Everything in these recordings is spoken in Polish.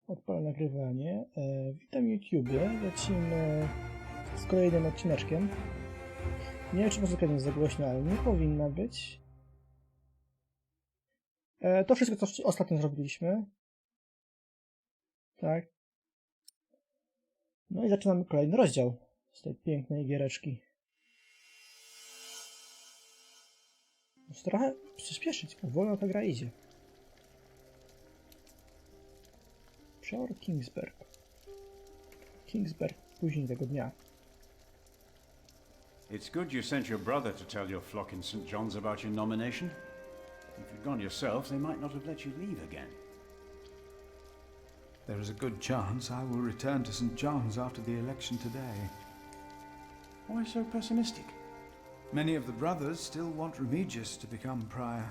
Odpalę nagrywanie. Witam YouTube. Lecimy z kolejnym odcineczkiem. Nie wiem, czy muzyka nie jest za głośna, ale nie powinna być. To wszystko, co ostatnio zrobiliśmy. Tak. No i zaczynamy kolejny rozdział z tej pięknej giereczki. Muszę trochę przyspieszyć, bo wolno ta gra idzie. Przeor Kingsburg później tego dnia. It's good you sent your brother to tell your flock in St. John's about your nomination. If you'd gone yourself, they might not have let you leave again. There is a good chance I will return to St. John's after the election today. Why so pessimistic? Many of the brothers still want Remigius to become prior.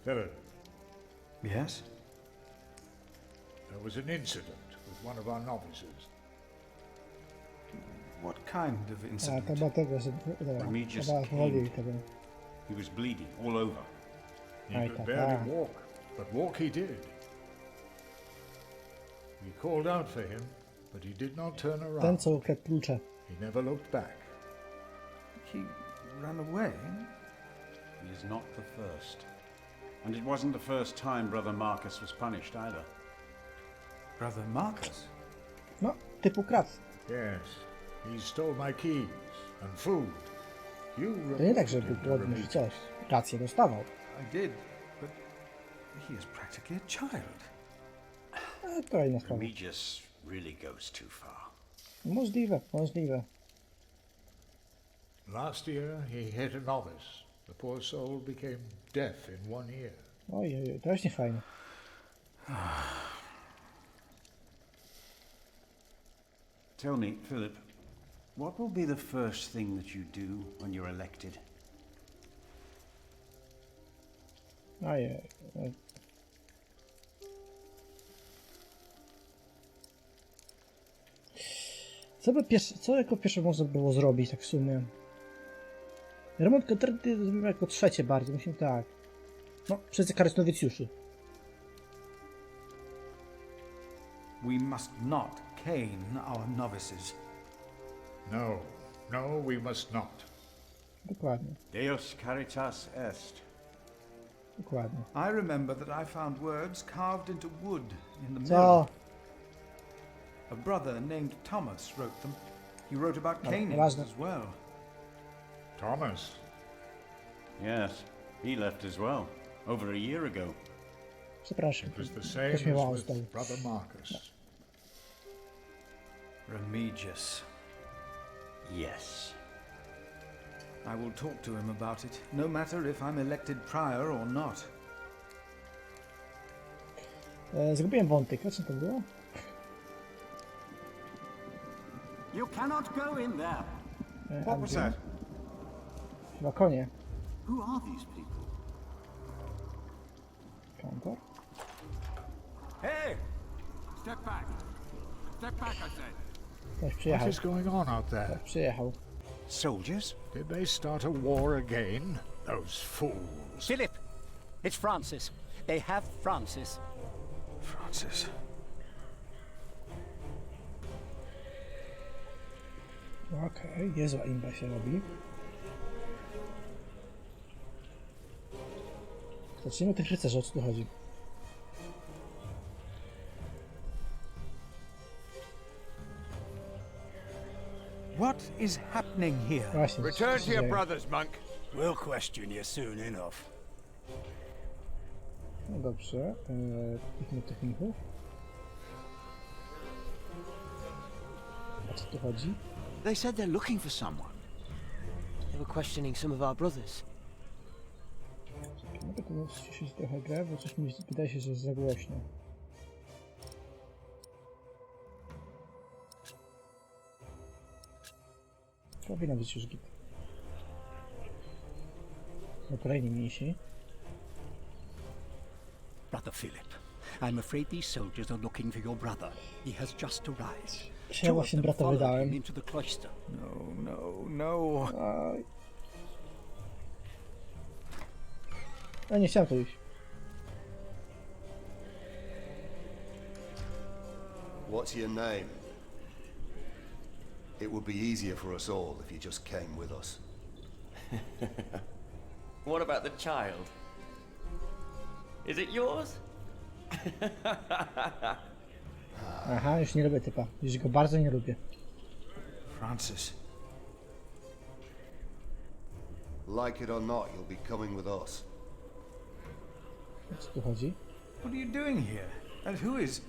Philip, Yes? there was an incident with one of our novices. What kind of A, incident? to była tego, że... Remigius Chyba powoli came. tego. He was bleeding all over. He Aye, could Papa. barely walk, but walk he did. We called out for him, but he did not turn Ten, around. co ukradł klucze. He never looked back. He ran away? He is not the first. And it wasn't the first time Brother Marcus was punished either. Brother Marcus? No, typu kradł. Yes, he stole my keys and food. You To nie tak, że reported był him to głodny, że Remigius. coś. Rację dostawał. I did, but he is practically a child. Ale to inna sprawa. Remigius really goes too far. Możliwe, możliwe. Last year he hit a novice. The poor soul became deaf in one ear. Ojej, to już nie fajne. Tell me, Philip, what will be the first thing that you do when you're elected? Ojej. Co jako pierwsze można było zrobić, tak w sumie? Remont katedry zrobimy jako trzecie bardziej, musimy tak. No, przez karę nowicjuszy. We must not cane our novices. No, no, we must not. Dokładnie, Deus caritas est. dokładnie. I remember that I found words carved into wood in the mirror. Co? A brother named Thomas wrote them. He wrote about No, caning ważne. as well. Thomas, Yes, he left as well, over a year ago. Przepraszam. it was the same Ktoś mnie as wołał with stąd. Brother Marcus. Remigius. Yes. I will talk to him about it, no matter if I'm elected prior or not. Zgubiłem wątek, o czym to było? You cannot go in there. What was that? Chyba konie. Who are these people? Kantor? Hey! Step back. Step back, I said. Ktoś What przyjechał. is going on out there? Ktoś przyjechał. Soldiers? Did they start a war again? Those fools. Philip, it's Francis. They have Francis. Francis. Okej, niezła imba się robi. Zacznijmy od tych rycerzy, o co tu chodzi. What is happening here? Właśnie, Return co to się your dzieje? brothers, monk. We'll question you soon enough. No dobrze, techników. O co tu chodzi? They said they're looking for someone. They were questioning some of our brothers. Mogę tu ściszyć trochę grę, bo coś mi wydaje się, że jest za głośno. Powinno być już git. No kolejni mniejsi. Brother Philip, I'm afraid these soldiers are looking for your brother. He has just arrived. Ja właśnie brata followed wydałem. him into the cloister. No. Aj. Ja nie chciałem tu iść. What's your name? It would be easier for us all if you just came with us. What about the child? Is it yours? Aha, już nie lubię typa. Już go bardzo nie lubię. Francis. Like it or not, you'll be coming with us. O co tu chodzi? What are you doing here? And who is...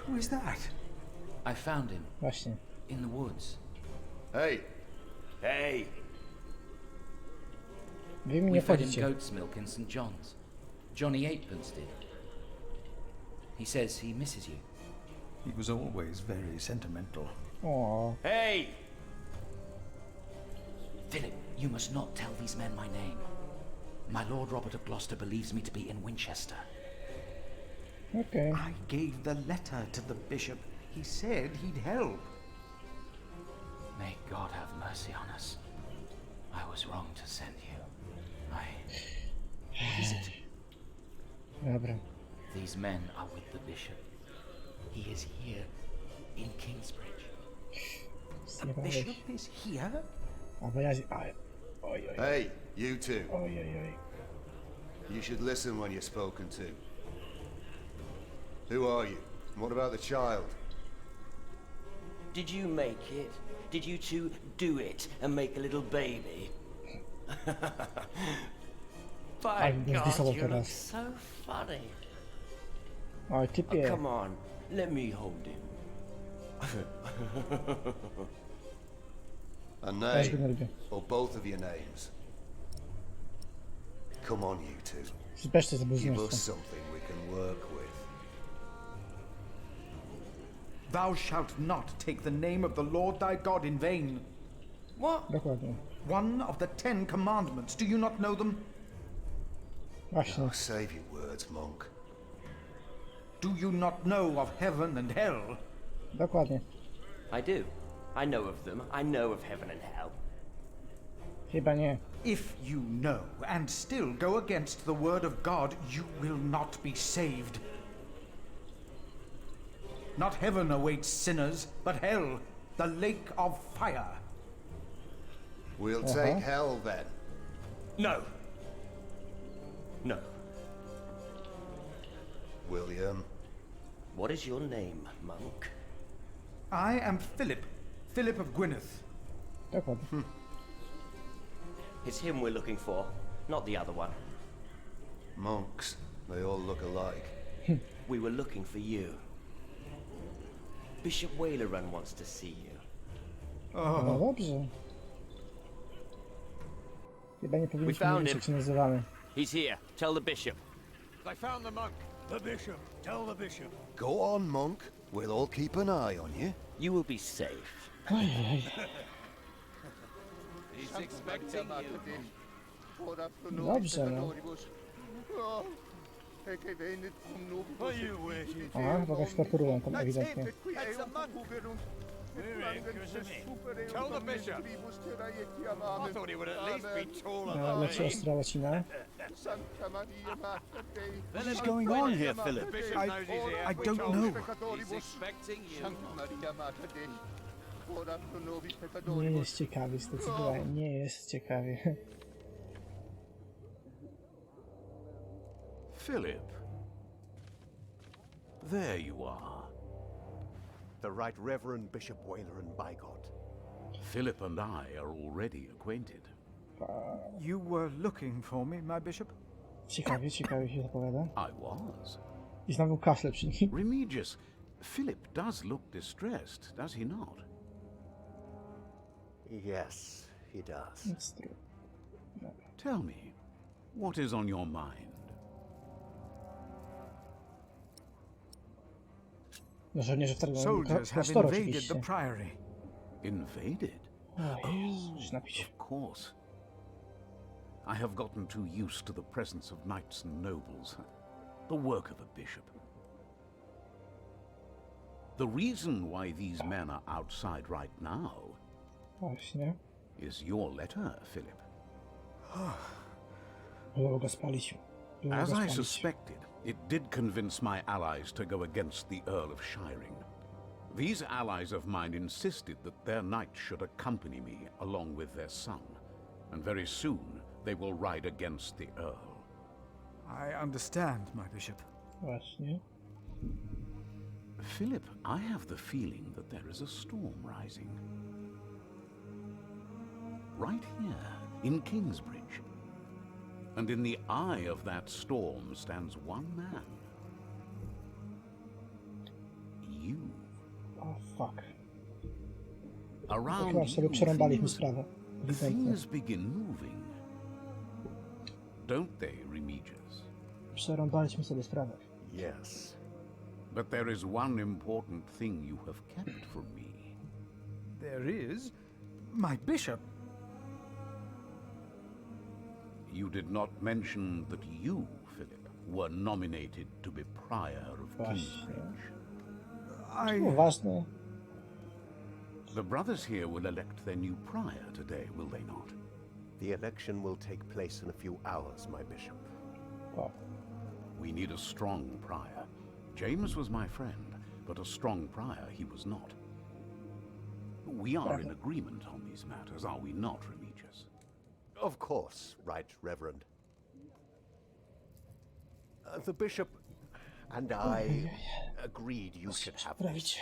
Who is that? I found him Właśnie. in the woods. Hey, Hey! Wy mi We nie fed him wchodzicie. goat's milk in St. John's. Johnny Eightpence did. He says he misses you. He was always very sentimental. O, Hey! Philip, you must not tell these men my name. My Lord Robert of Gloucester believes me to be in Winchester. okej. I gave the letter to the bishop. He said he'd help. May God have mercy on us. I was wrong to send you. What is it? Dobra. These men are with the bishop. He is here in Kingsbridge. Zjebałeś. Bishop is here? A bo ja... Oj, oj, oj, hey, you two. oj, oj, oj. You should listen when you're spoken to. Who are you? And what about the child? Did you make it? Did you two do it and make a little baby? By Ale mnie God, zdisował you look teraz. so funny. Oj, Oh, typie. come on, let me hold him. A Też go nie name, lubię. or both of your names. Come on, you two. Zbeszcie za Give us bluźnierstwo. something we can work with. Thou shalt not take the name of the Lord thy God in vain. What? Dokładnie. One of the 10 commandments. Do you not know them? Właśnie. Oh, save your words, monk. Do you not know of heaven and hell? Dokładnie. I do. I know of them. I know of heaven and hell. Chyba nie. If you know and still go against the word of God, you will not be saved. Not heaven awaits sinners, but hell, the lake of fire. We'll take hell then. No. No. William. What is your name, monk? I am Philip, Philip of Gwynedd. Dokładnie. It's him we're looking for, not the other one. Monks, they all look alike. We were looking for you. Bishop Wailerun wants to see you. No dobrze. Chyba nie powinniśmy found mówić, him. jak się nazywamy. He's here. Tell the bishop. I found the monk. The bishop. Tell the bishop. Go on, monk. We'll all keep an eye on you. You will be safe. Ojej. He's expecting you. Dobrze, no. What are you waiting for? A, chyba jakaś torturują tam ewidentnie. That's the monk. Tell the bishop. I thought he would at least be taller No, than lepsza me. ostra łacina. What is going on here, Philip? The bishop knows he's here. I We don't told know. him. He's expecting you. Nie jest ciekawie, zdecydowanie. Nie jest ciekawie. Philip. There you are. The Right Reverend Bishop Wailerun, by God. Philip and I are already acquainted. You were looking for me, my bishop? Ciekawie, ciekawie się zapowiada. I was. I znowu kaszle przy nim. Remigius, Philip does look distressed, does he not? Yes, he does. It's true. Tell me, what is on your mind? No żołnierze wtargną do Soldiers have klasztoru invaded oczywiście. the priory. Invaded? O Jezu, już napić. Of course. I have gotten too used to the presence of knights and nobles. The work of a bishop. The reason why these men are outside right now Właśnie. is your letter, Philip. Było go spalić. Było As go I spalić. suspected, It did convince my allies to go against the Earl of Shiring. These allies of mine insisted that their knight should accompany me along with their son, and very soon they will ride against the Earl. I understand, my bishop. Właśnie. Philip, I have the feeling that there is a storm rising. Right here, in Kingsbridge. And in the eye of that storm stands one man. You. Oh, fuck. Around Chyba sobie przerąbaliśmy sprawę. things begin moving. Don't they, Remigius? Przerąbaliśmy sobie sprawę. Yes. But there is one important thing you have kept from me. There is? My bishop? You did not mention that you, Philip, were nominated to be Prior of Kingsbridge. Ważne. The brothers here will elect their new Prior today, will they not? The election will take place in a few hours, my bishop. Oh. We need a strong Prior. James was my friend, but a strong Prior he was not. We are in agreement on these matters, are we not, Remigius? Of course, Right Reverend. The bishop and I agreed you should have this.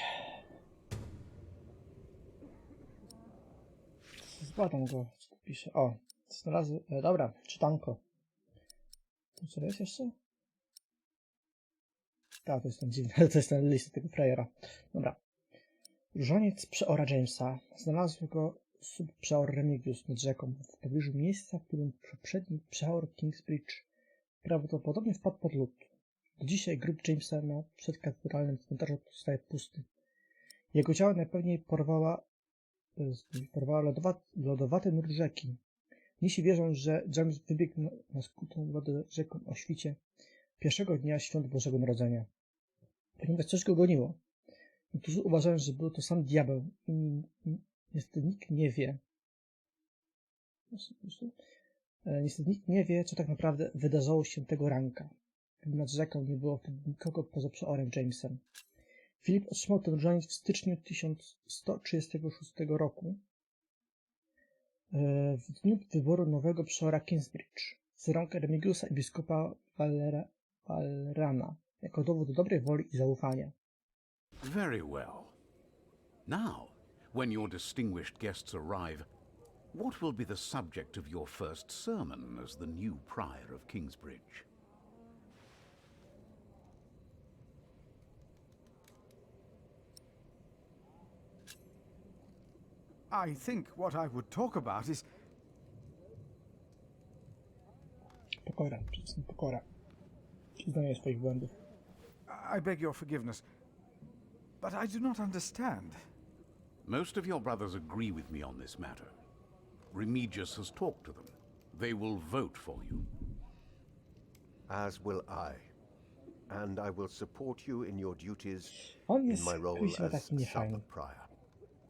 Zbadam go, co tu pisze. O, znalazłem. Dobra, czytanko. Co to jest jeszcze? Tak, to jest ten dziwny, to jest ten list tego frajera. Dobra. Różaniec przeora Jamesa. Znalazł go subprzeor Remigius nad rzeką, w pobliżu miejsca, w którym poprzedni przeor Kingsbridge prawdopodobnie wpadł pod lód. Do dzisiaj grób Jamesa na przedkatedralnym cmentarzu pozostaje pusty. Jego ciało najpewniej porwała lodowaty nurt rzeki. Mnisi wierzą, że James wybiegł na skutą lodem rzeką o świcie pierwszego dnia świąt Bożego Narodzenia. Ponieważ coś go goniło. Niektórzy uważają, że był to sam diabeł i niestety nikt nie wie. Niestety nikt nie wie, co tak naprawdę wydarzyło się tego ranka. Nad rzeką nie było wtedy nikogo poza przeorem Jamesem. Filip otrzymał ten różaniec w styczniu 1136 roku, w dniu wyboru nowego przeora Kingsbridge, z rąk Remigiusa i biskupa Valrana, jako dowód dobrej woli i zaufania. Very well. Now, when your distinguished guests arrive, what will be the subject of your first sermon as the new Prior of Kingsbridge? I think what I would talk about is... Pokora, przede wszystkim pokora. Przyznanie swoich błędów. I beg your forgiveness, but I do not understand. Most of your brothers agree with me on this matter. Remigius has talked to them. They will vote for you. As will I. And I will support you in your duties On in jest my role jakiś as taki niefajny. sub-prior.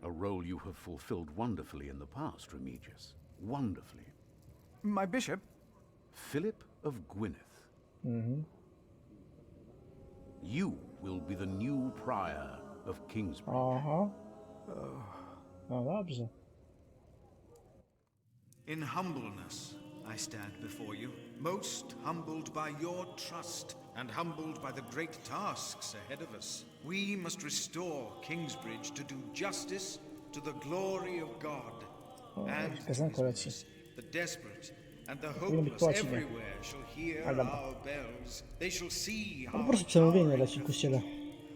A role you have fulfilled wonderfully in the past, Remigius. Wonderfully. My bishop? Philip of Gwynedd. You will be the new Prior of Kingsbridge. Aha. No dobrze. In humbleness I stand before you, most humbled by your trust and humbled by the great tasks ahead of us. We must restore Kingsbridge to do justice to the glory of God. And the desperate and the hopeless everywhere shall hear our bells. They shall see how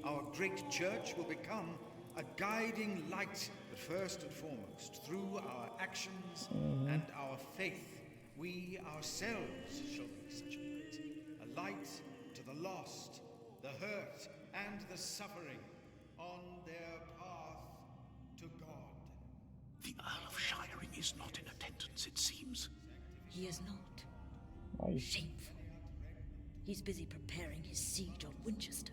our great church will become a guiding light, but first and foremost, through our actions and our faith, we ourselves shall be such a light to the lost, the hurt, and the suffering on their path to God. The Earl of Shiring is not in attendance, it seems. He is not. Shameful. He's busy preparing his siege on Winchester.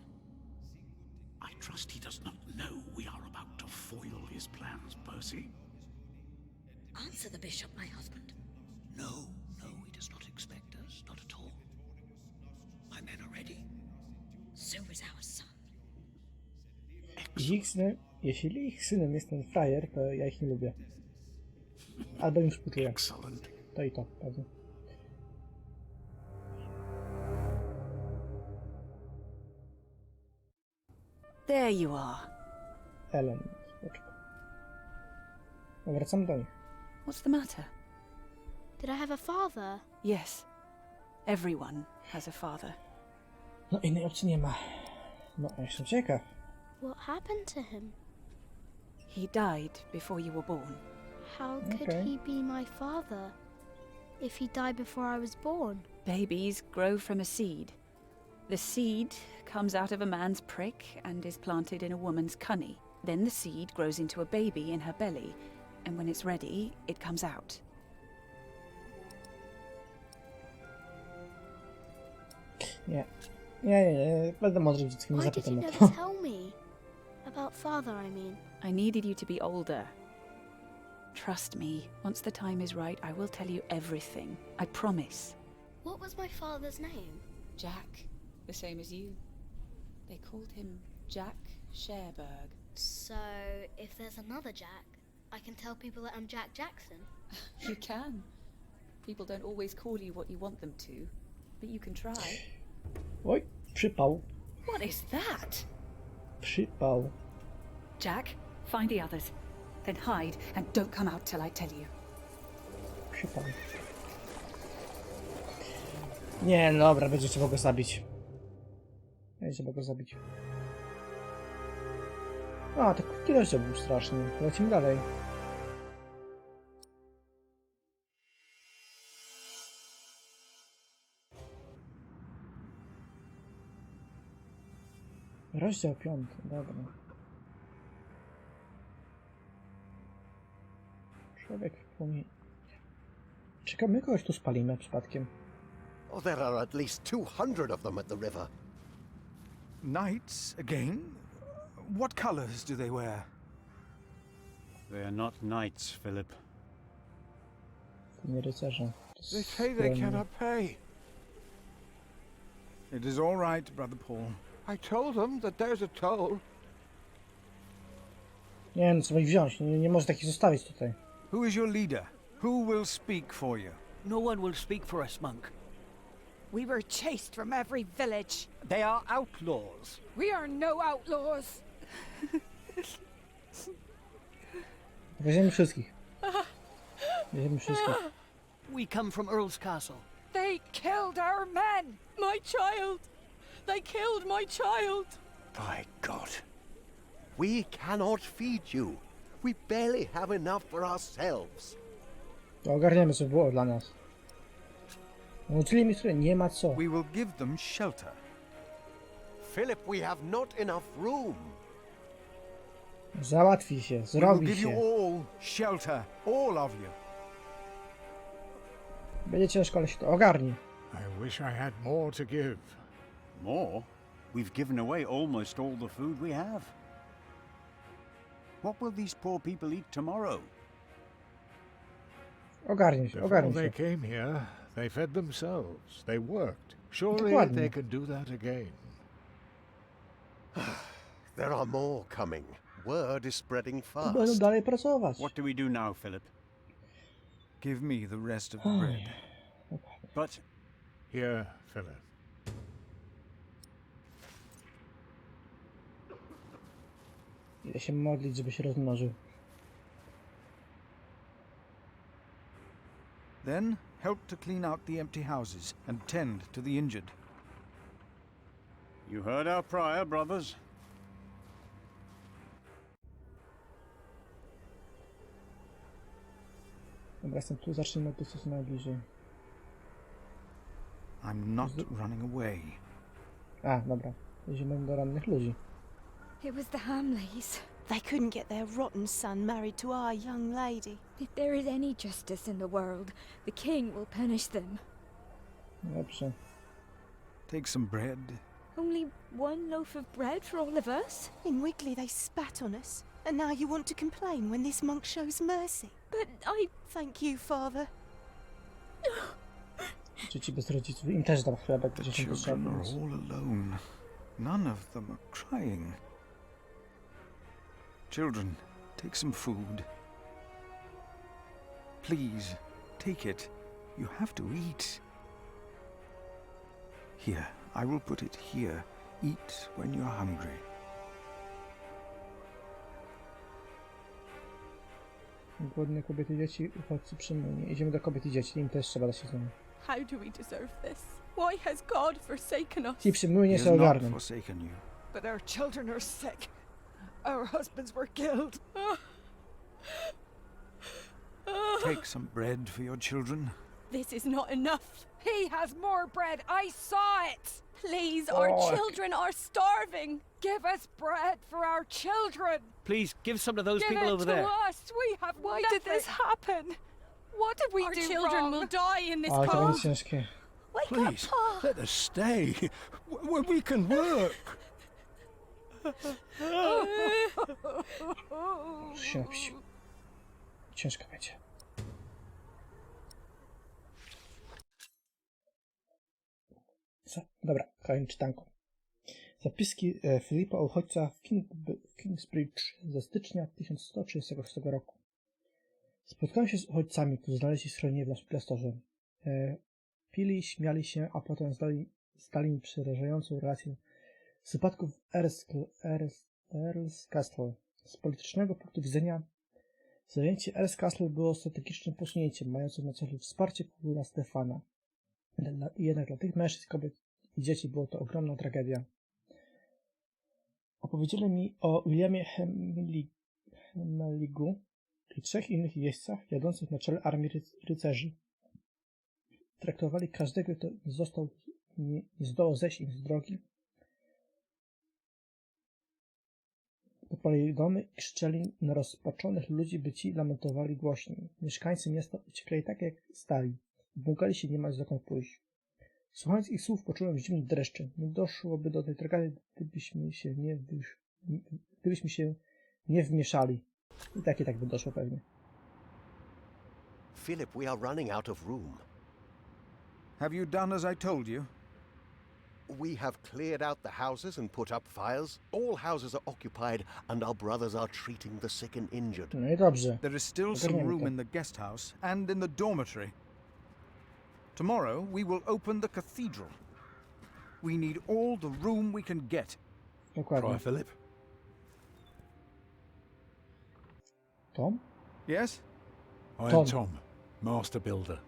I trust he does not know we are about to foil his plans, Percy. Answer the bishop, my husband. No, he does not expect us, not at all. My men are ready. is our son. Jeśli ich synem jest ten frajer, to ja ich nie lubię. Albo im współczuję. To i to, pewnie. There you are. Ellen, spoczko. Wracam do nich. What's the matter? Did I have a father? Yes. Everyone has a father. No innej opcji nie ma. No, ja jestem ciekaw. What happened to him? He died before you were born. How could he be my father if he died before I was born? Babies grow from a seed. The seed comes out of a man's prick and is planted in a woman's cunny. Then the seed grows into a baby in her belly, and when it's ready, it comes out. Nie. Będę mądrym dzieckiem, nie Why did you zapytam o never to. tell me? About father, I mean. I needed you to be older. Trust me, once the time is right, I will tell you everything. I promise. What was my father's name? Jack, the same as you. They called him Jack Sherberg. So, if there's another Jack, I can tell people that I'm Jack Jackson? You can. People don't always call you what you want them to, but you can try. Oj, przypał. What is that? Przypał. Jack, find the others. Then hide and don't come out till I tell you. Przypał. Nie, no dobra, będzie trzeba go zabić. Będzie trzeba go zabić. A, tak krótki rozdział był straszny. Lecimy dalej. Rozdział 5, dobra. Człowiek w płomieniu. Czekamy, kogoś tu spalimy przypadkiem. Oh, there are at least 200 of them at the river. Knights again? What colors do they wear? They are not knights, Philip. Nie rycerze. They say they cannot pay. It is all right, Brother Paul. I told them that there's a toll. Nie, no trzeba ich wziąć. Nie może takich zostawić tutaj. Who is your leader? Who will speak for you? No one will speak for us, monk. We were chased from every village. They are outlaws. We are no outlaws. Weźmiemy wszystkich. Weźmiemy wszystkich. We come from Earl's Castle. They killed our men. My child. They killed my child. By God. We cannot feed you. We barely have enough for ourselves. To ogarniemy, co było dla nas. Nauczyli mi, że nie ma co. We will give them shelter. Philip, we have not enough room. Załatwi się, We will zrobi give you się. all shelter, all of you. Będzie ciężko, ale się to ogarni. I wish I had more to give. More? We've given away almost all the food we have. What will these poor people eat tomorrow? Ogarnie się, Before ogarnie they się. came here, they fed themselves. They worked. Surely Dokładnie. they can do that again. There are more coming. Word is spreading fast. Będą dalej pracować. What do we do now, Philip? Give me the rest of the bread. But... Here, Philip. Idę się modlić, żeby się rozmnożył. Then help to clean out the empty houses and tend to the injured. You heard our prayer, brothers. Dobra, jestem tu, zacznijmy od tych, co są najbliżej. I'm not running away. A, dobra. Idziemy do rannych ludzi. It was the Hamleys. They couldn't get their rotten son married to our young lady. If there is any justice in the world, the king will punish them. Dobrze. Take some bread. Only one loaf of bread for all of us? In Wigley they spat on us. And now you want to complain when this monk shows mercy. But I... Thank you, father. Dzieci bez rodziców. Im też dam chlebek, będzie się Children are potrzebny. all alone. None of them are crying. Children, take some food. Please, take it. You have to eat. Here, I will put it here. Eat when you're hungry. Głodne kobiety i dzieci, uchodźcy przymylni. Idziemy do kobiet i dzieci, im też trzeba dać się z nimi. How do we deserve this? Why has God forsaken us? Ci przymylnie He się has not ogarną. forsaken you. But our children are sick. Our husbands were killed. Take some bread for your children. This is not enough. He has more bread. I saw it. Please, our children are starving. Give us bread for our children. Please, give some to those Give people it over to there. us. We have Why nothing. did this happen? What did we Our do children wrong? will die in this Ale to cold. będzie ciężkie. Wake Please, up, Pa. let us stay. We can work. Muszę się napić. Ciężko będzie. Dobra, kolejne czytanko. Zapiski Filipa o uchodźca w Kingsbridge ze stycznia 1136 roku. Spotkałem się z uchodźcami, którzy znaleźli schronienie w naszym klasztorze. Pili, śmiali się, a potem zdali mi przerażającą relację z wypadków Earl's Castle. Z politycznego punktu widzenia zajęcie Earl's Castle było strategicznym posunięciem, mającym na celu wsparcie króla Stefana. Jednak dla tych mężczyzn, kobiet i dzieci było to ogromna tragedia. Opowiedzieli mi o Williamie Hemeligu i 3 innych jeźdźcach jadących na czele armii rycerzy. Traktowali każdego, kto nie zdołał zejść im z drogi. Podpalili domy i krzyczeli na rozpaczonych ludzi, by ci lamentowali głośniej. Mieszkańcy miasta uciekali tak jak stali. Błąkali się niemal dokąd pójść. Słuchając ich słów, poczułem zimny dreszcze. Nie doszłoby do tej tragedii, gdybyśmy się nie wmieszali. I tak by doszło pewnie. Philip, we are running out of room. Have you done as I told you? We have cleared out the houses and put up fires. All houses are occupied, and our brothers are treating the sick and injured. No i dobrze. There is still some room in the guest house and in the dormitory. Tomorrow we will open the cathedral. We need all the room we can get. Dokładnie. Prior Philip? Tom? Yes? I am Tom, Master Builder,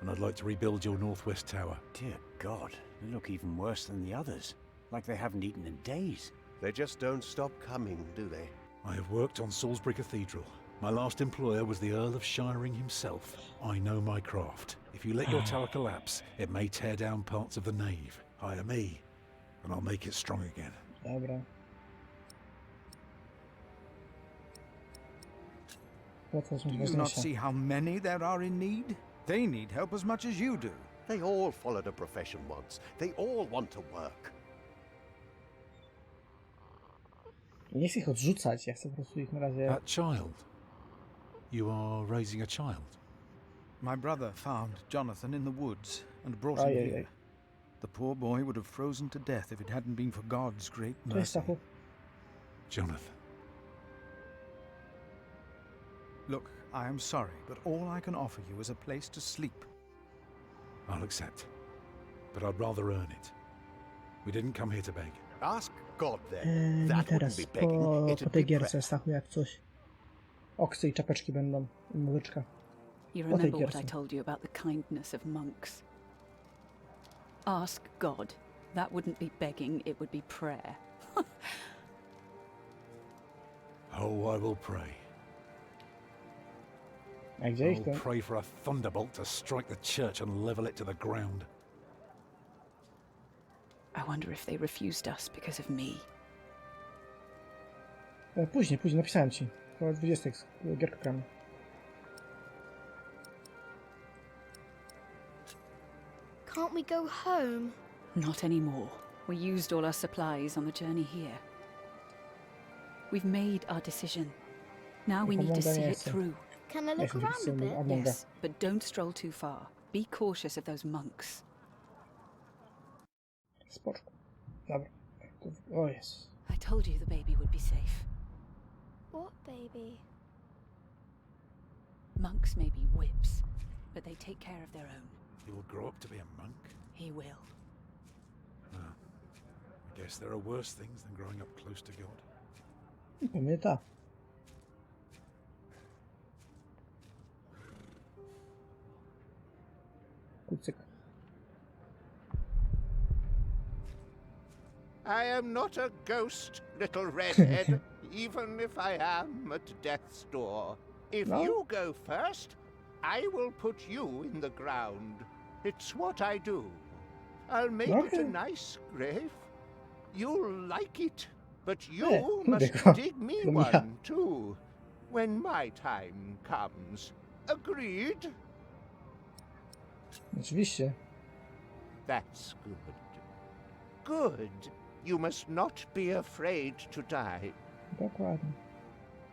and I'd like to rebuild your northwest tower. Dear God, they look even worse than the others. Like they haven't eaten in days. They just don't stop coming, do they? I have worked on Salisbury Cathedral. My last employer was the Earl of Shiring himself. I know my craft. If you let your tower collapse, it may tear down parts of the nave. Hire me, and I'll make it strong again. Dobra. Do you not see how many there are in need? They need help as much as you do. They all followed a profession once. They all want to work. Nie chcę ich odrzucać, ja chcę po prostu ich na razie... That child. You are raising a child? My brother found Jonathan in the woods and brought him here. The poor boy would have frozen to death if it hadn't been for God's great mercy. Jonathan. Look, I am sorry, but all I can offer you is a place to sleep. I'll accept. But I'd rather earn it. We didn't come here to beg. Ask God then. Nie That teraz, wouldn't be begging. po tej gierce, Stachu, jak coś. Oksy i czapeczki będą, i muzyczka. You Po tej remember what gierce. I told you about the kindness of monks? Ask God. That wouldn't be begging, it would be prayer. Oh, I will pray. A gdzie ich I'll ten? pray for a thunderbolt to strike the church and level it to the ground. I wonder if they refused us because of me. Później, napisałem ci. Około 20 gierkę gramy. Can't we go home? Not anymore. We used all our supplies on the journey here. We've made our decision. Now we need to see it through. Can I look around a bit? Yes, but don't stroll too far. Be cautious of those monks. Spoczko. Dobra. O jest. I told you the baby would be safe. What baby? Monks may be whips, but they take care of their own. He will grow up to be a monk? He will. I guess there are worse things than growing up close to God. Pewnie tak. Kucyk. I am not a ghost, little redhead, even if I am at death's door. If you go first, I will put you in the ground. It's what I do. I'll make it a nice grave. You'll like it, but you must dig me one too, when my time comes. Agreed? Oczywiście. That's good. Good. You must not be afraid to die. Dokładnie.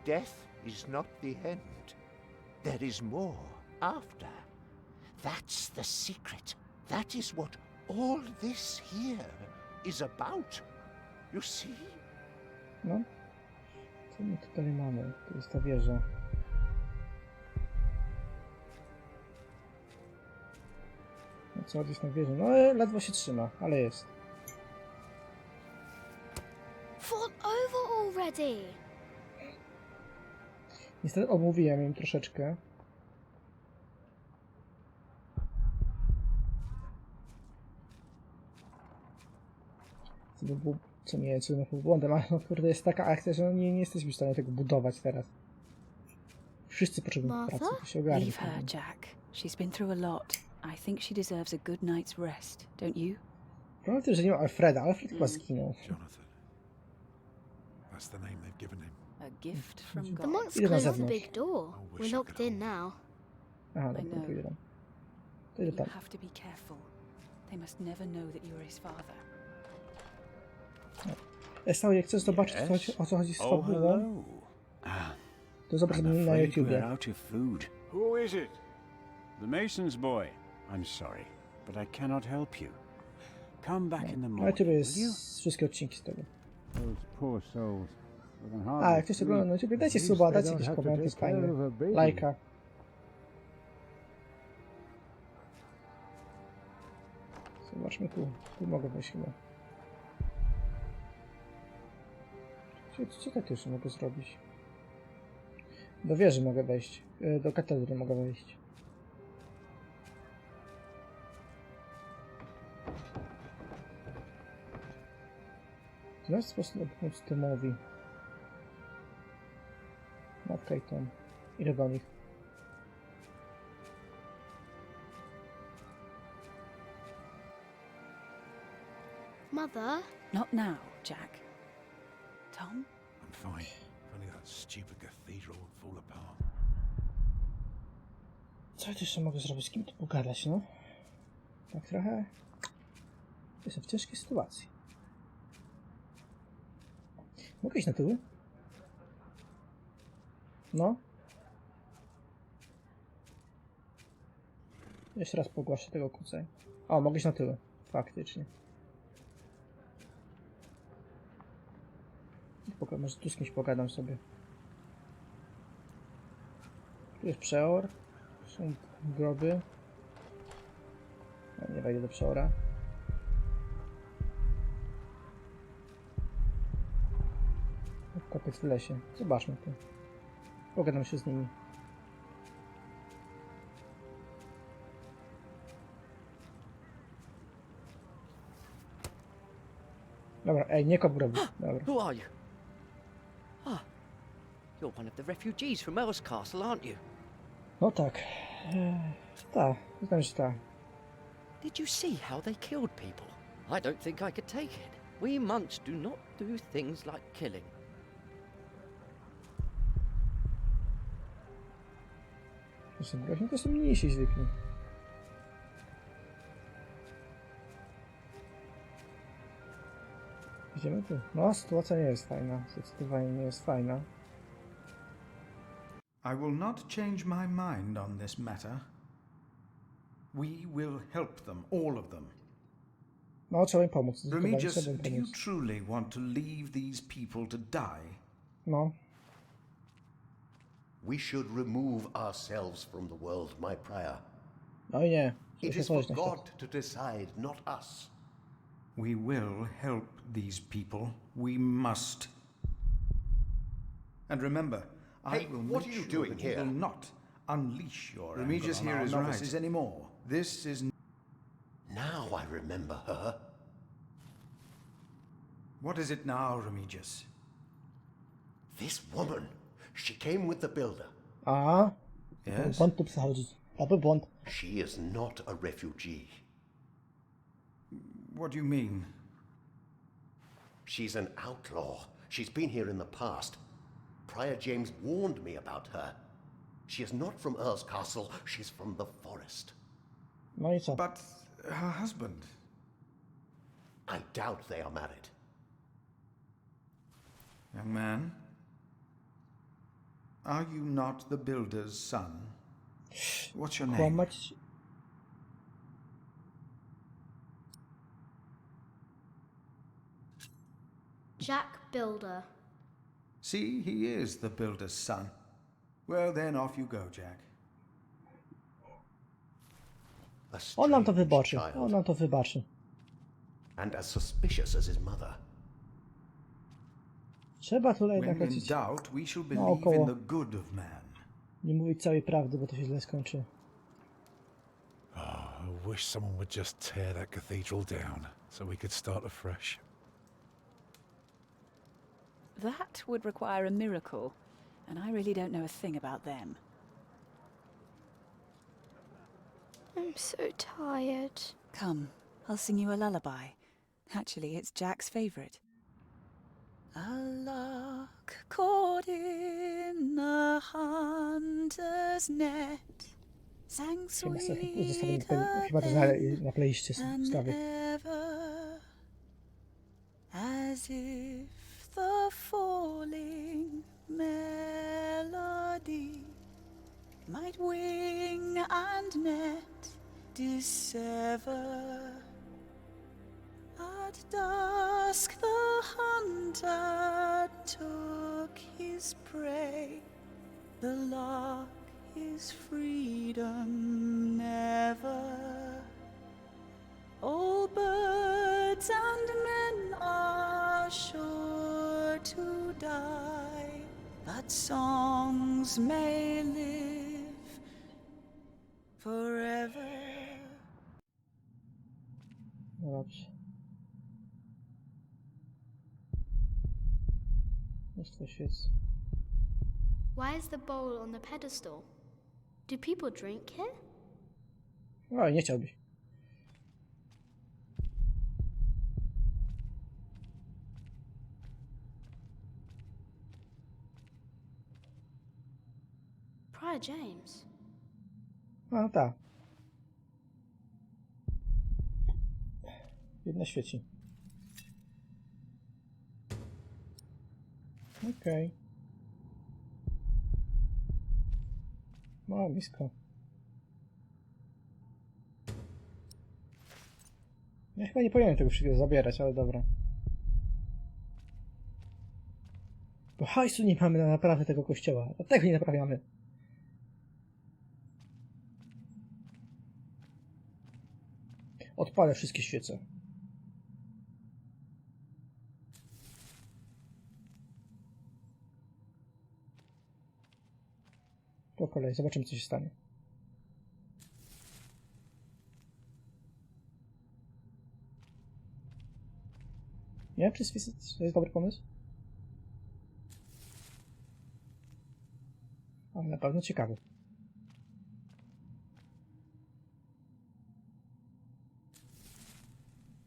Death is not the end. There is more after. That's the secret. That is what all this here is about. You see? No. Co my tutaj mamy? To jest ta wieża. No co gdzieś na wieży? No ledwo się trzyma, ale jest. Fall over already. Niestety omówiłem im troszeczkę. Co by było, co nie wiem, czy był błędem, ale no kurde, jest taka akcja, że nie jesteśmy w stanie tego budować teraz. Wszyscy potrzebują pracy, to się ogarnie. Leave her, Jack. She's been through a lot. I think she deserves a good night's rest, don't you? Problem w tym, że nie ma Alfreda. Alfred chyba zginął. Jonathan. That's the name they've given him. A gift from The God. monks closed the big door. We're locked in now. Aha, dobra, pójdę tam. To idę You tam. have to be careful. They must never know that you're his father. Esau, jak chcesz zobaczyć, o co chodzi z fabułą, to zobacz mnie na YouTubie. Out of food. Who is it? The mason's boy. I'm sorry, but I cannot help you. Come back in the Na morning. YouTubie jest wszystkie odcinki z tego. Those poor souls. A, jak ktoś ogląda na YouTubie, dajcie suba, dajcie jakiś komentarz fajny, lajka. Zobaczmy tu. Tu mogę wejść chyba. Co tak jeszcze mogę zrobić? Do wieży mogę wejść. Do katedry mogę wejść. W jaki sposób pomóc Tomowi? Matka i Tom. Idę do nich. Mother? Not now, Jack. Tom? I'm fine. If only that stupid cathedral would fall apart. Co ja tu jeszcze mogę zrobić? Z kim tu pogadać, no? Tak trochę... Jestem w ciężkiej sytuacji. Mogę iść na tyły? No. Jeszcze raz pogłaszę tego kucaj. O, mogę iść na tyły. Faktycznie. Może tu z kimś pogadam sobie. Tu jest przeor. Są groby. Ja nie wejdę do przeora. Kopiec w lesie. Zobaczmy tu. Pogadam się z nimi. Dobra, ej, nie kop grobu. Dobra. Who are you? Ah, you're one of the refugees from Earl's Castle, aren't you? No tak. Tak, znam się tak. Did you see how they killed people? I don't think I could take it. We monks do not do things like killing. To są groźni, to są mniejsi zwykli. Idziemy tu. No, sytuacja nie jest fajna. Zdecydowanie nie jest fajna. I will not change my mind on this matter. We will help them, all of them. No, trzeba im pomóc. Zdecydowanie Remigius, trzeba im do you pomóc. truly want to leave these people to die? No. We should remove ourselves from the world, my prior. No i nie. It Trzeba is się for otworzyć na świat. God to decide, not us. We will help these people. We must. And remember, Hey, I will what make are you sure doing that here? you will not unleash your Remigius anger on here our is novices right. anymore. This is... Now I remember her. What is it now, Remigius? This woman. She came with the builder. A? Yes? Błąd tu przechodzić. Albo błąd. She is not a refugee. What do you mean? She's an outlaw. She's been here in the past. Prior James warned me about her. She is not from Earl's Castle. She's from the forest. No i co? But her husband... I doubt they are married. Young man, are you not the builder's son? What's your name? Kłamać. Jack Builder. See, he is the builder's son. Well, then off you go, Jack. A On nam to strange wybaczy. child, On nam to wybaczy. and as suspicious as his mother. Trzeba tu jednak When in lecieć doubt, we shall believe naokoło. in the good of man. Nie mówić całej prawdy, bo to się źle skończy. Oh, I wish someone would just tear that cathedral down so we could start afresh. That would require a miracle, and I really don't know a thing about them. I'm so tired. Come, I'll sing you a lullaby. Actually, it's Jack's favourite. A lark caught in a hunter's net sang Chyba sobie sweeter zostawię chyba to na playliście than wstawię. ever, as if the falling melody might wing and net dissever. At dusk the hunter took his prey, the lark his freedom never. All birds and men are sure to die, but songs may live forever. No dobrze. Mnóstwo świec. Why is the bowl on the pedestal? Do people drink here? Oj, nie chciałbyś. Prior James. No tak. Jedna świeci. Okej. Małe misko. Ja chyba nie powinienem tego wszystkiego zabierać, ale dobra. Bo hajsu nie mamy na naprawę tego kościoła. Dlatego nie naprawiamy. Odpalę wszystkie świece. Po kolei, zobaczymy co się stanie. Nie wiem, czy to jest dobry pomysł? Ale na pewno ciekawy.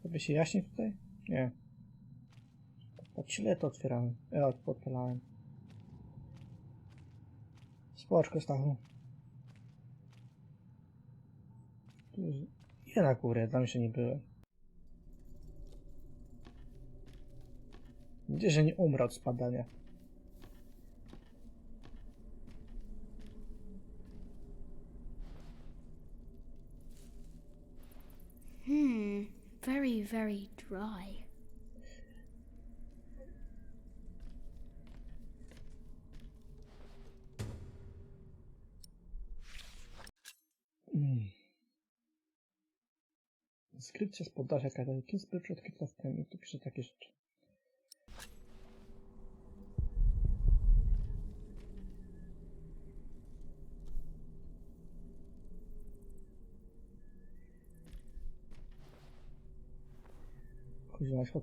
Żeby się jaśniej tutaj? Nie. Tak źle to otwierałem. Odpalałem. Spoczko, Stachu. Idę na górę, tam jeszcze nie byłem. Gdzie, że nie umrę od spadania. Very, very dry. Skrypcja z poddasia katedry Kingsbridge odkryta w tym i tu pisze takie rzeczy.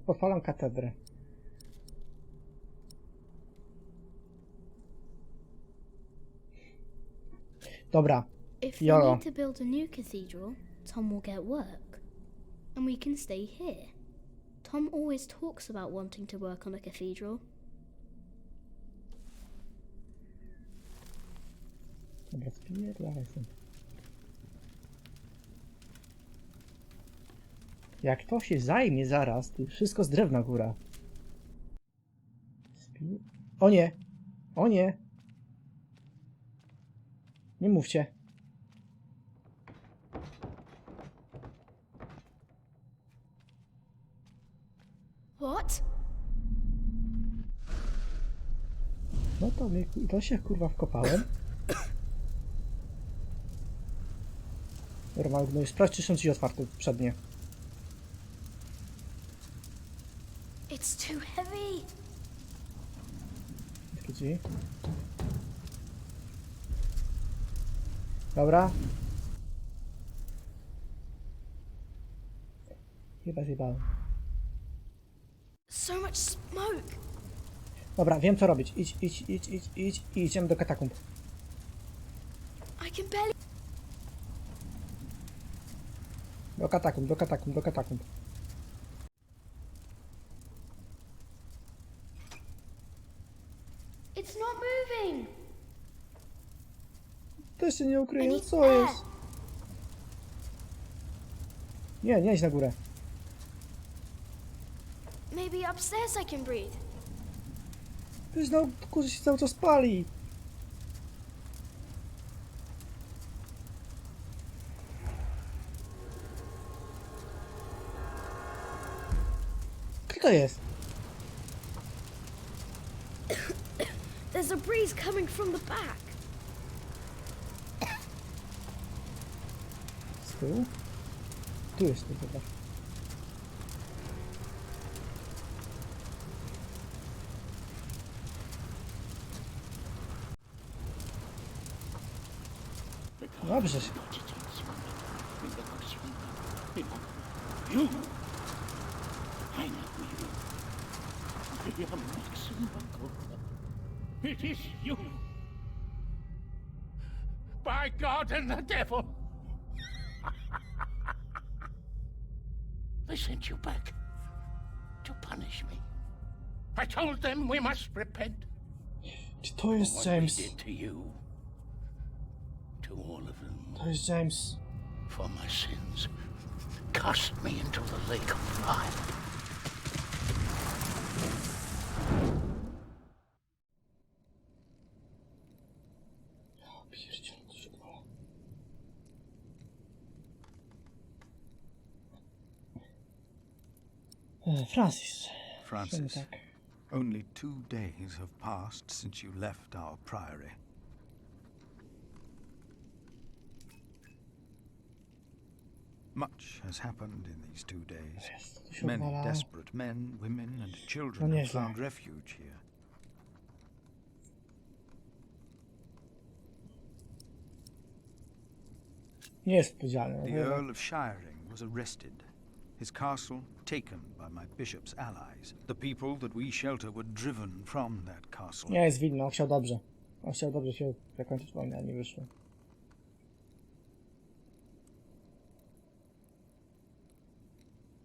Podpalam katedrę. Dobra. If we Jolo. need to build a new cathedral, Tom will get work. And we can stay here. Tom always talks about wanting to work on a cathedral. Dobra, spierdalaj stąd. Jak to się zajmie zaraz, to wszystko z drewna góra. O nie! O nie! Nie mówcie. What? No to się kurwa wkopałem. Normalnie, no i sprawdź, czy są drzwi otwarte przednie. It's too heavy. Takie drzwi. Dobra. Chyba zjebałem. So much smoke. Dobra, wiem co robić. Idź i idziemy do katakumb. I can barely. Do katakumb. It's not moving. Też się nie ukryję, co jest? Nie idź na górę. Maybe upstairs I can breathe. Przecież na górze się cały czas pali. Kto to jest? There's a breeze coming from the back. Z tyłu? Tu jest to chyba. Dobrze. It is you! By God and the devil! They sent you back to punish me. I told them we must repent. Czy to jest What James? we did to you, to all of them. To jest James. For my sins, cast me into the lake of fire. Francis. Francis, only 2 days have passed since you left our priory. Much has happened in these 2 days. Many desperate men, women, and children have found refuge here. The Earl of Shiring was arrested. His castle taken by my bishop's allies. The people that we shelter were driven from that castle. Nie jest winny, on chciał dobrze. On chciał dobrze się zakończyć wojnę, ale nie wyszło.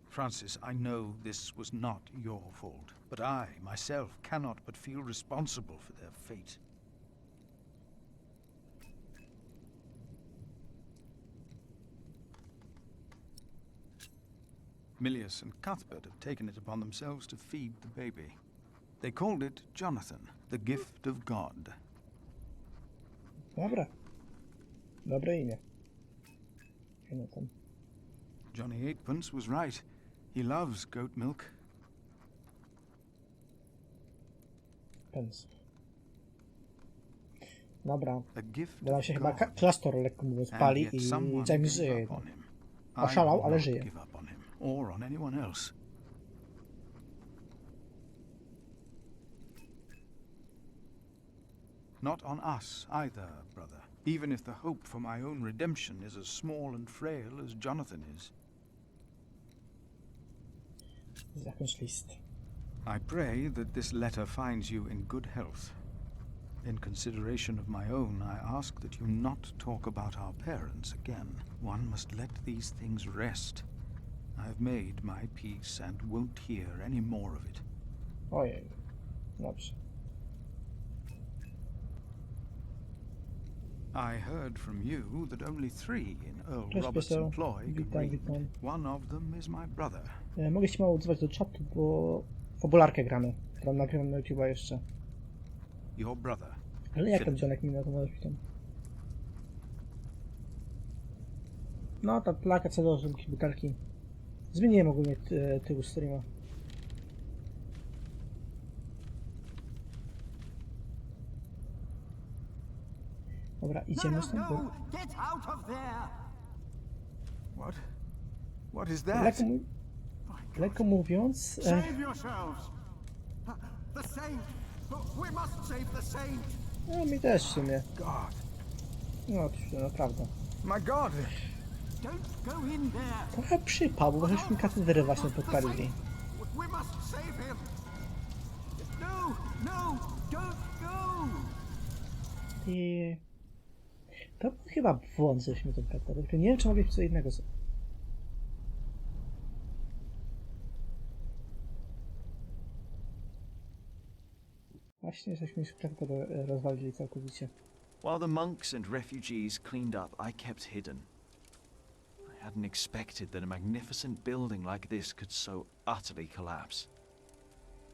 Francis, I know this was not your fault, but I, myself, cannot but feel responsible for their fate. Milius and Cuthbert have taken it upon themselves to feed the baby. They called it Jonathan, the gift of God. Dobra. Dobre imię. Jonathan. Johnny Eightpence was right. He loves goat milk. Pens. Dobra. A gift Bo nam of się chyba God. klasztor, lekko mówiąc, And pali yet i someone James gave żyje. up on him. I Oszalał, will ale not żyje. give up on him, or on anyone else. Not on us either, brother. Even if the hope for my own redemption is as small and frail as Jonathan is. Jakąś list. I pray that this letter finds you in good health. In consideration of my own, I ask that you not talk about our parents again. One must let these things rest. I have made my peace and won't hear any more of it. Ojej. Dobrze. I heard from you that only 3 in Earl Cześć, Robert's Piesio. employ can Witam, read. witam. One of them is my brother. Mogę się mało odzywać do czatu, bo fabularkę gramy, którą nagrywam na YouTube'a jeszcze. Your brother. Ale jak tam dzionek minął, to możesz tam. No, ta plaka co do żółki butelki. Zmieniłem ogólnie tył streama. Dobra, idziemy stąd. Get out of there! What is that? Lekko mówiąc... Save yourselves! The saint! We must save the saint! No, mi też w sumie. God. No, to naprawdę. My God! Don't go in there! Trochę przypał, bo żeśmy katedrę właśnie podpalili. We must save him! No! No! Don't go! I... To był chyba błąd, żeśmy tą katedrę. Tylko nie wiem, czy mogę coś innego zrobić. Właśnie, żeśmy już katedrę rozwalili całkowicie. While the monks and refugees cleaned up, I kept hidden. I hadn't expected that a magnificent building like this could so utterly collapse.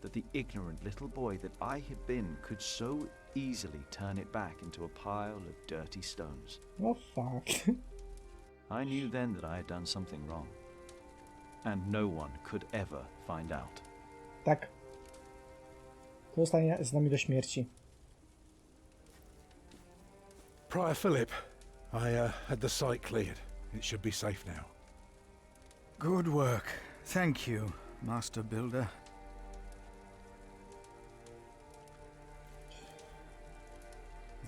That the ignorant little boy that I had been could so easily turn it back into a pile of dirty stones. Oh fuck. I knew then that I had done something wrong. And no one could ever find out. Tak. To zostanie z nami do śmierci. Prior Philip, I had the site cleared. It should be safe now. Good work. Thank you, Master Builder.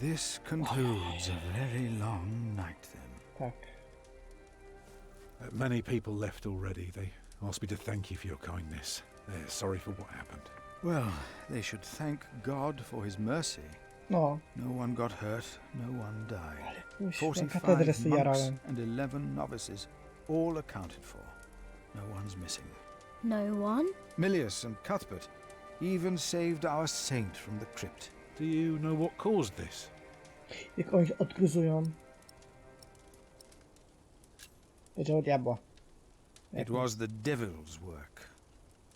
This concludes a very long night then. Tak. Many people left already. They asked me to thank you for your kindness. They're sorry for what happened. Well, they should thank God for his mercy. No. No one got hurt, no one died. Już 45 katedrę sobie monks jarałem. and 11 novices, all accounted for. No one's missing. No one? Milius and Cuthbert even saved our saint from the crypt. Do you know what caused this? Jak oni się odgryzują. Powiedział diabła. It was the devil's work.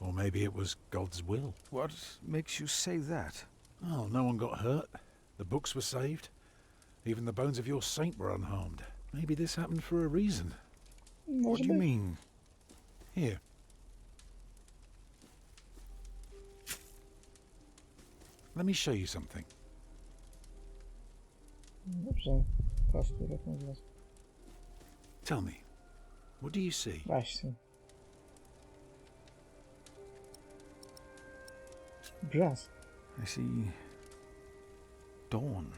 Or maybe it was God's will. What makes you say that? Oh, no one got hurt. The books were saved. Even the bones of your saint were unharmed. Maybe this happened for a reason. What do you mean? Here. Let me show you something. Dobrze. Prosto, jak nazwać. Tell me, what do you see? Właśnie. Grass. I see dawn.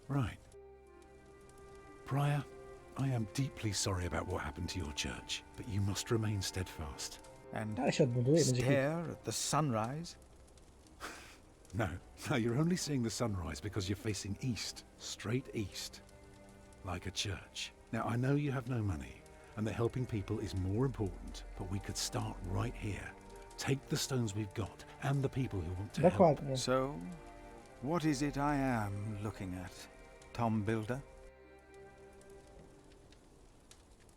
Right. Prior, I am deeply sorry about what happened to your church, but you must remain steadfast. And Ale się odbuduje, będzie hit. stare at the sunrise? No, you're only seeing the sunrise because you're facing east, straight east, like a church. Now, I know you have no money, and that helping people is more important, but we could start right here. Take the stones we've got, and the people who want to help. Dokładnie. So, what is it I am looking at, Tom Builder?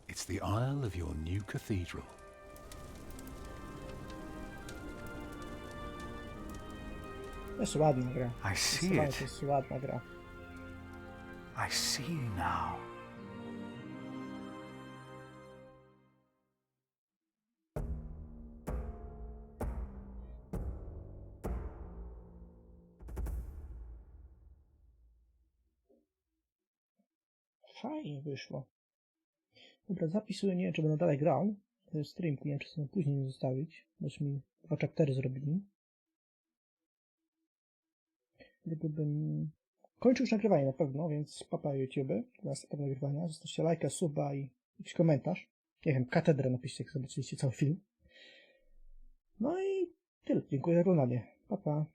It's the aisle of your new cathedral. To jest ładna gra. I see To it. jest ładna gra. I see now. Fajnie wyszło. Dobra, zapisuję, nie wiem, czy będę dalej grał. To jest stream, nie wiem, czy sobie później nie zostawić. Bośmy mi 2 chaptery zrobili. Gdybym kończył już nagrywanie na pewno, więc papa YouTube. Następne nagrywania. Zostawcie lajka, suba i jakiś komentarz. Nie wiem, katedrę napiszcie, jak zobaczyliście cały film. No i tyle. Dziękuję za oglądanie. Pa, pa.